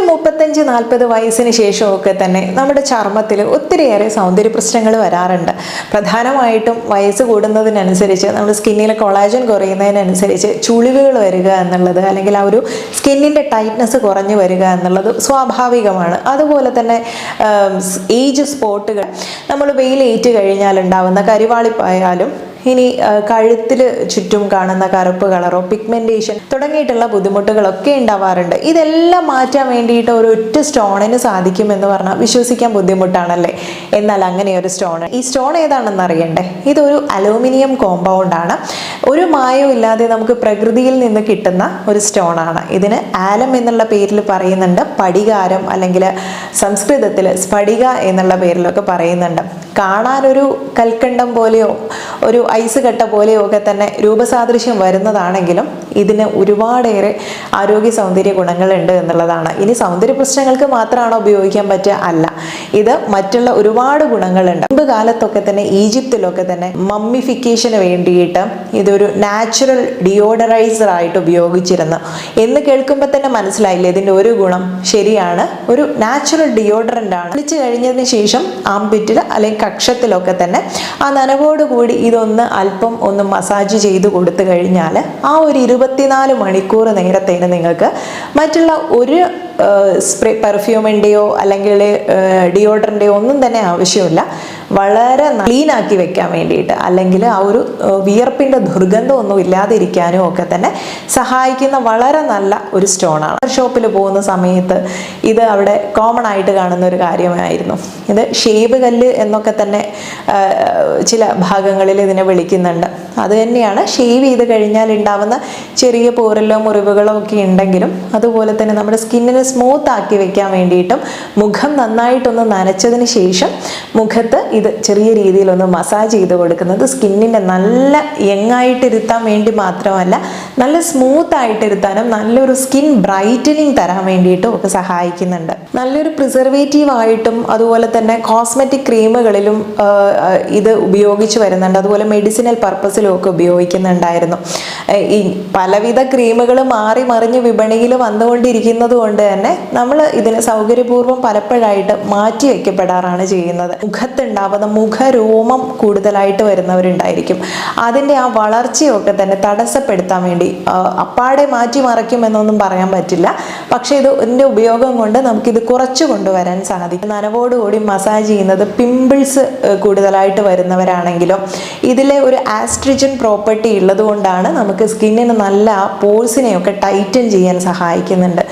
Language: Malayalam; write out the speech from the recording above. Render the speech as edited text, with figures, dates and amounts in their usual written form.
35-40 വയസ്സിന് ശേഷമൊക്കെ തന്നെ നമ്മുടെ ചർമ്മത്തിൽ ഒത്തിരിയേറെ സൗന്ദര്യ പ്രശ്നങ്ങൾ വരാറുണ്ട്. പ്രധാനമായിട്ടും വയസ്സ് കൂടുന്നതിനനുസരിച്ച് നമ്മുടെ സ്കിന്നിലെ കൊളാജൻ കുറയുന്നതിനനുസരിച്ച് ചുളിവുകൾ വരിക എന്നുള്ളത്, അല്ലെങ്കിൽ ആ ഒരു സ്കിന്നിൻ്റെ ടൈറ്റ്നസ് കുറഞ്ഞു വരിക എന്നുള്ളത് സ്വാഭാവികമാണ്. അതുപോലെ തന്നെ ഏജ് സ്പോട്ടുകൾ, നമ്മൾ വെയിലേറ്റ് കഴിഞ്ഞാൽ ഉണ്ടാവുന്ന കരിവാളിപ്പായാലും ഇനി കഴുത്തിൽ ചുറ്റും കാണുന്ന കറുപ്പ് കളറോ പിഗ്മെൻറ്റേഷൻ തുടങ്ങിയിട്ടുള്ള ബുദ്ധിമുട്ടുകളൊക്കെ ഉണ്ടാവാറുണ്ട്. ഇതെല്ലാം മാറ്റാൻ വേണ്ടിയിട്ട് ഒരൊറ്റ സ്റ്റോണിന് സാധിക്കുമെന്ന് പറഞ്ഞാൽ വിശ്വസിക്കാൻ ബുദ്ധിമുട്ടാണല്ലേ. എന്നാൽ അങ്ങനെ ഒരു സ്റ്റോൺ, ഈ സ്റ്റോൺ ഏതാണെന്ന് അറിയണ്ടേ? ഇതൊരു അലൂമിനിയം കോമ്പൗണ്ടാണ്. ഒരു മായവും ഇല്ലാതെ നമുക്ക് പ്രകൃതിയിൽ നിന്ന് കിട്ടുന്ന ഒരു സ്റ്റോണാണ്. ഇതിന് ആലം എന്നുള്ള പേരിൽ പറയുന്നുണ്ട്, പടികാരം അല്ലെങ്കിൽ സംസ്കൃതത്തിൽ സ്ഫടിക എന്നുള്ള പേരിലൊക്കെ പറയുന്നുണ്ട്. കാണാനൊരു കൽക്കണ്ടം പോലെയോ ഒരു ഐസ് കട്ട പോലെയോ ഒക്കെ തന്നെ രൂപസാദൃശ്യം വരുന്നതാണെങ്കിലും ഇതിന് ഒരുപാടേറെ ആരോഗ്യ സൗന്ദര്യ ഗുണങ്ങളുണ്ട് എന്നുള്ളതാണ്. ഇനി സൗന്ദര്യ പ്രശ്നങ്ങൾക്ക് മാത്രമാണോ ഉപയോഗിക്കാൻ പറ്റുക? അല്ല, ഇത് മറ്റുള്ള ഒരുപാട് ഗുണങ്ങളുണ്ട്. മുമ്പ് കാലത്തൊക്കെ തന്നെ ഈജിപ്തിലൊക്കെ തന്നെ മമ്മിഫിക്കേഷന് വേണ്ടിയിട്ട് ഇതൊരു നാച്ചുറൽ ഡിയോഡറൈസർ ആയിട്ട് ഉപയോഗിച്ചിരുന്നു എന്ന് കേൾക്കുമ്പോൾ തന്നെ മനസ്സിലായില്ലേ ഇതിൻ്റെ ഒരു ഗുണം? ശരിയാണ്, ഒരു നാച്ചുറൽ ഡിയോഡറൻ്റ് ആണ്. കുളിച്ചു കഴിഞ്ഞതിന് ശേഷം ആംപിറ്റിൽ അല്ലെങ്കിൽ കക്ഷത്തിലൊക്കെ തന്നെ ആ നനവോടുകൂടി ഇതൊന്ന് അല്പം ഒന്ന് മസാജ് ചെയ്ത് കൊടുത്തു കഴിഞ്ഞാൽ ആ ഒരു 24 മണിക്കൂർ നേരത്തേന് നിങ്ങൾക്ക് മറ്റുള്ള ഒരു സ്പ്രേ പെർഫ്യൂമിൻ്റെയോ അല്ലെങ്കിൽ ഡിയോഡറിൻ്റെയോ ഒന്നും തന്നെ ആവശ്യമില്ല. വളരെ ക്ലീൻ ആക്കി വെക്കാൻ വേണ്ടിയിട്ട്, അല്ലെങ്കിൽ ആ ഒരു വിയർപ്പിൻ്റെ ദുർഗന്ധം ഒന്നും ഇല്ലാതിരിക്കാനും ഒക്കെ തന്നെ സഹായിക്കുന്ന വളരെ നല്ല ഒരു സ്റ്റോണാണ്. ഷോപ്പിൽ പോകുന്ന സമയത്ത് ഇത് അവിടെ കോമൺ ആയിട്ട് കാണുന്ന ഒരു കാര്യമായിരുന്നു. ഇത് ഷേവ് കല്ല് എന്നൊക്കെ തന്നെ ചില ഭാഗങ്ങളിൽ ഇതിനെ വിളിക്കുന്നുണ്ട്. അത് തന്നെയാണ് ഷേവ് ചെയ്ത് കഴിഞ്ഞാൽ ഉണ്ടാവുന്ന ചെറിയ പോറലോ മുറിവുകളോ ഒക്കെ ഉണ്ടെങ്കിലും അതുപോലെ തന്നെ നമ്മുടെ സ്കിന്നിനെ സ്മൂത്ത് ആക്കി വെക്കാൻ വേണ്ടിയിട്ടും മുഖം നന്നായിട്ടൊന്ന് നനച്ചതിന് ശേഷം മുഖത്ത് ഇത് ചെറിയ രീതിയിലൊന്ന് മസാജ് ചെയ്ത് കൊടുക്കുന്നത് സ്കിന്നിനെ നല്ല യങ്ങായിട്ടിരുത്താൻ വേണ്ടി മാത്രമല്ല, നല്ല സ്മൂത്ത് ആയിട്ടിരുത്താനും നല്ലൊരു സ്കിൻ ബ്രൈറ്റനിങ് തരാൻ വേണ്ടിയിട്ടും ഒക്കെ സഹായിക്കുന്നുണ്ട്. നല്ലൊരു പ്രിസർവേറ്റീവ് ആയിട്ടും അതുപോലെ തന്നെ കോസ്മെറ്റിക് ക്രീമുകളിലും ഇത് ഉപയോഗിച്ച് വരുന്നുണ്ട്. അതുപോലെ മെഡിസിനൽ പർപ്പസിലും ഒക്കെ ഉപയോഗിക്കുന്നുണ്ടായിരുന്നു. ഈ പലവിധ ക്രീമുകൾ മാറി മറിഞ്ഞ് വിപണിയിൽ വന്നുകൊണ്ടിരിക്കുന്നത് കൊണ്ട് തന്നെ നമ്മൾ ഇതിന് സൗകര്യപൂർവ്വം പലപ്പോഴായിട്ട് മാറ്റി വയ്ക്കപ്പെടാറാണ് ചെയ്യുന്നത്. മുഖത്തുണ്ടാവുന്ന മുഖരോമം കൂടുതലായിട്ട് വരുന്നവരുണ്ടായിരിക്കും. അതിൻ്റെ ആ വളർച്ചയൊക്കെ തന്നെ തടസ്സപ്പെടുത്താൻ വേണ്ടി അപ്പാടെ മാറ്റി മറയ്ക്കുമെന്നൊന്നും പറയാൻ പറ്റില്ല. പക്ഷേ ഇതിൻ്റെ ഉപയോഗം കൊണ്ട് നമുക്കിത് കുറച്ച് കൊണ്ടുവരാൻ സാധിക്കും. നനവോടുകൂടി മസാജ് ചെയ്യുന്നത് പിമ്പിൾസ് കൂടുതലായിട്ട് വരുന്നവരാണെങ്കിലും ഇതിലെ ഒരു ആസ്ട്രിജൻ പ്രോപ്പർട്ടി ഉള്ളത് കൊണ്ടാണ് നമുക്ക് സ്കിന്നിന് നല്ല പോൾസിനെയൊക്കെ ടൈറ്റൻ ചെയ്യാൻ സഹായിക്കുന്നുണ്ട്.